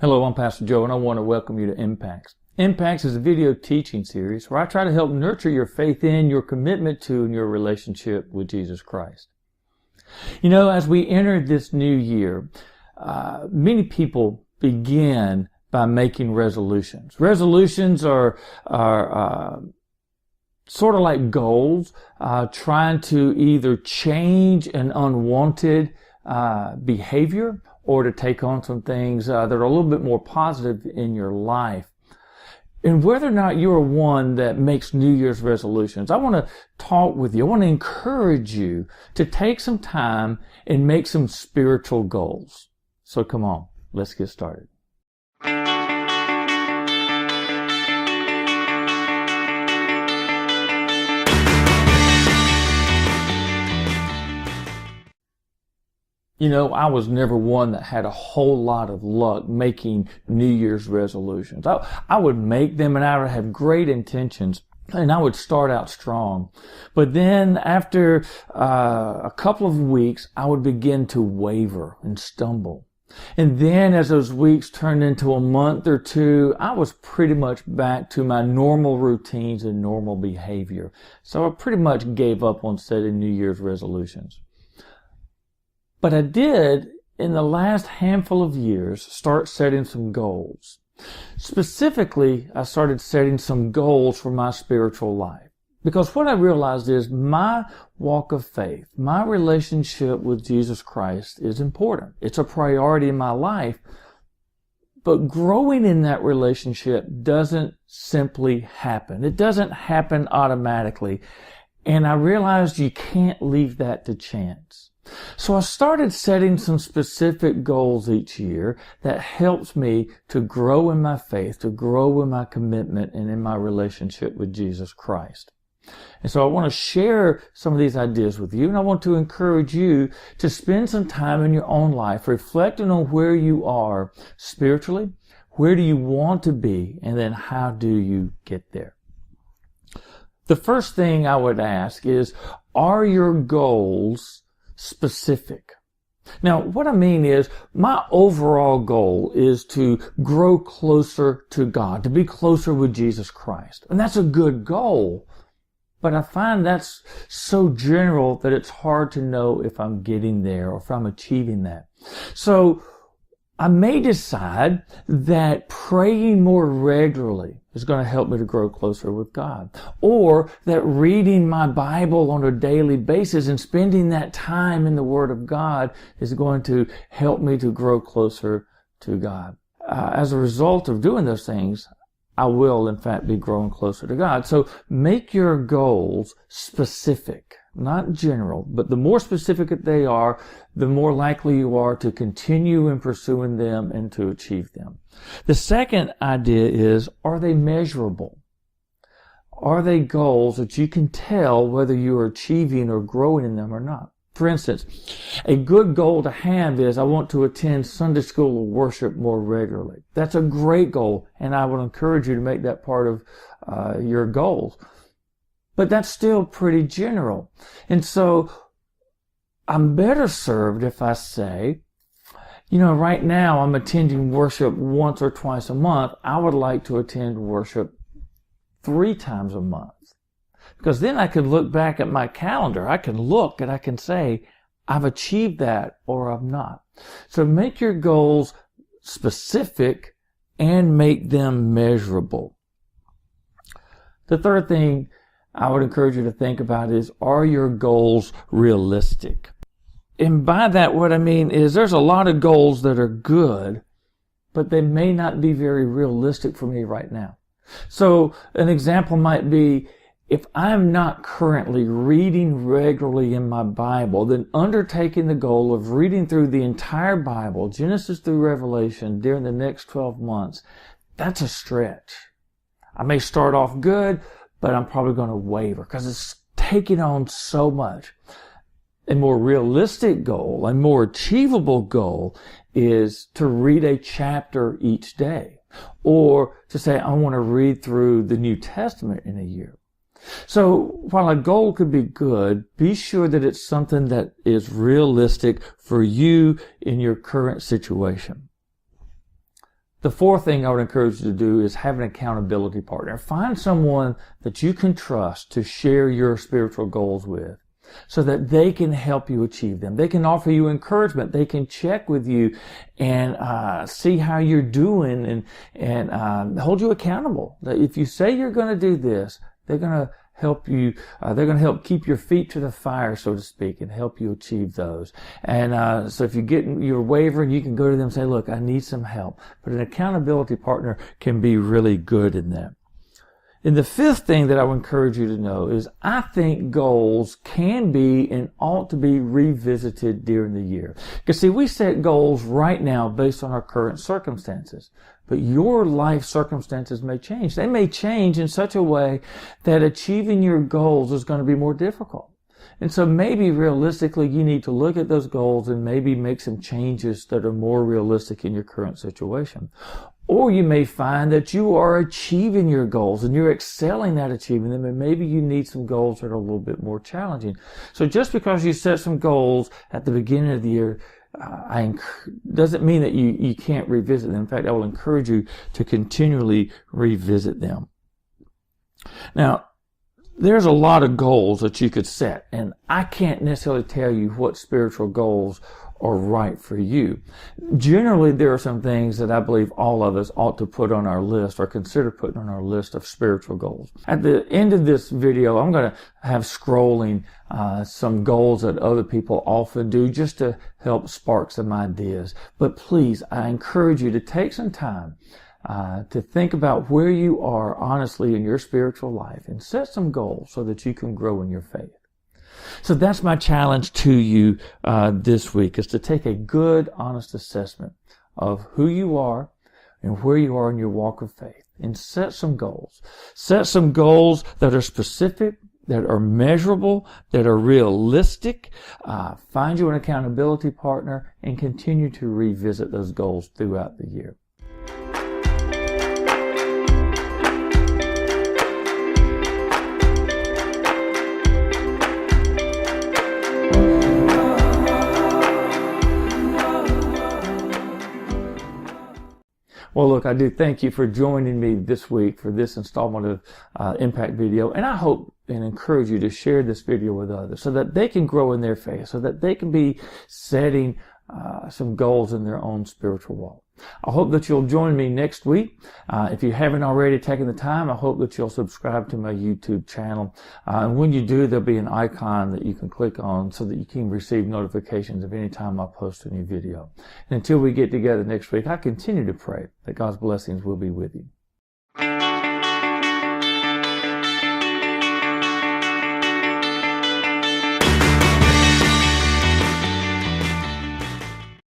Hello, I'm Pastor Joe, and I want to welcome you to Impacts. Impacts is a video teaching series where I try to help nurture your faith in, your commitment to, and your relationship with Jesus Christ. You know, as we enter this new year, many people begin by making resolutions. Resolutions are sort of like goals, trying to either change an unwanted behavior or to take on some things that are a little bit more positive in your life. And whether or not you're one that makes New Year's resolutions, I want to talk with you. I want to encourage you to take some time and make some spiritual goals. So come on, let's get started. You know, I was never one that had a whole lot of luck making New Year's resolutions. I would make them and I would have great intentions and I would start out strong. But then after a couple of weeks, I would begin to waver and stumble. And then as those weeks turned into a month or two, I was pretty much back to my normal routines and normal behavior. So I pretty much gave up on setting New Year's resolutions. But I did, in the last handful of years, start setting some goals. Specifically, I started setting some goals for my spiritual life. Because what I realized is my walk of faith, my relationship with Jesus Christ is important. It's a priority in my life. But growing in that relationship doesn't simply happen. It doesn't happen automatically. And I realized you can't leave that to chance. So I started setting some specific goals each year that helps me to grow in my faith, to grow in my commitment and in my relationship with Jesus Christ. And so I want to share some of these ideas with you, and I want to encourage you to spend some time in your own life reflecting on where you are spiritually, where do you want to be, and then how do you get there. The first thing I would ask is, are your goals specific? Now, what I mean is, my overall goal is to grow closer to God, to be closer with Jesus Christ. And that's a good goal. But I find that's so general that it's hard to know if I'm getting there or if I'm achieving that. So I may decide that praying more regularly is going to help me to grow closer with God. Or that reading my Bible on a daily basis and spending that time in the Word of God is going to help me to grow closer to God. As a result of doing those things, I will, in fact, be growing closer to God. So make your goals specific, not general, but the more specific they are, the more likely you are to continue in pursuing them and to achieve them. The second idea is, are they measurable? Are they goals that you can tell whether you are achieving or growing in them or not? For instance, a good goal to have is, I want to attend Sunday school or worship more regularly. That's a great goal, and I would encourage you to make that part of your goals. But that's still pretty general. And so I'm better served if I say, you know, right now I'm attending worship once or twice a month. I would like to attend worship 3 times a month. Because then I can look back at my calendar. I can look and I can say, I've achieved that or I've not. So make your goals specific and make them measurable. The third thing I would encourage you to think about is, are your goals realistic? And by that, what I mean is, there's a lot of goals that are good, but they may not be very realistic for me right now. So an example might be, if I'm not currently reading regularly in my Bible, then undertaking the goal of reading through the entire Bible, Genesis through Revelation, during the next 12 months, that's a stretch. I may start off good, but I'm probably going to waver because it's taking on so much. A more realistic goal, a more achievable goal is to read a chapter each day, or to say, I want to read through the New Testament in a year. So while a goal could be good, be sure that it's something that is realistic for you in your current situation. The fourth thing I would encourage you to do is have an accountability partner. Find someone that you can trust to share your spiritual goals with, so that they can help you achieve them. They can offer you encouragement. They can check with you and see how you're doing and hold you accountable. That if you say you're going to do this, they're going to help you. They're going to help keep your feet to the fire, so to speak, and help you achieve those. And so if you're wavering, you can go to them and say, "Look, I need some help." But an accountability partner can be really good in that. And the fifth thing that I would encourage you to know is I think goals can be and ought to be revisited during the year. Because see, we set goals right now based on our current circumstances. But your life circumstances may change. They may change in such a way that achieving your goals is going to be more difficult. And so maybe realistically, you need to look at those goals and maybe make some changes that are more realistic in your current situation. Or you may find that you are achieving your goals and you're excelling at achieving them, and maybe you need some goals that are a little bit more challenging. So just because you set some goals at the beginning of the year, doesn't mean that you can't revisit them. In fact, I will encourage you to continually revisit them. Now, there's a lot of goals that you could set, and I can't necessarily tell you what spiritual goals are right for you. Generally, there are some things that I believe all of us ought to put on our list or consider putting on our list of spiritual goals. At the end of this video, I'm going to have scrolling some goals that other people often do just to help spark some ideas. But please, I encourage you to take some time to think about where you are honestly in your spiritual life and set some goals so that you can grow in your faith. So that's my challenge to you this week, is to take a good, honest assessment of who you are and where you are in your walk of faith, and set some goals. Set some goals that are specific, that are measurable, that are realistic. Find you an accountability partner and continue to revisit those goals throughout the year. Well, look, I do thank you for joining me this week for this installment of Impact Video. And I hope and encourage you to share this video with others so that they can grow in their faith, so that they can be setting some goals in their own spiritual walk. I hope that you'll join me next week. If you haven't already taken the time, I hope that you'll subscribe to my YouTube channel. And when you do, there'll be an icon that you can click on so that you can receive notifications of any time I post a new video. And until we get together next week, I continue to pray that God's blessings will be with you.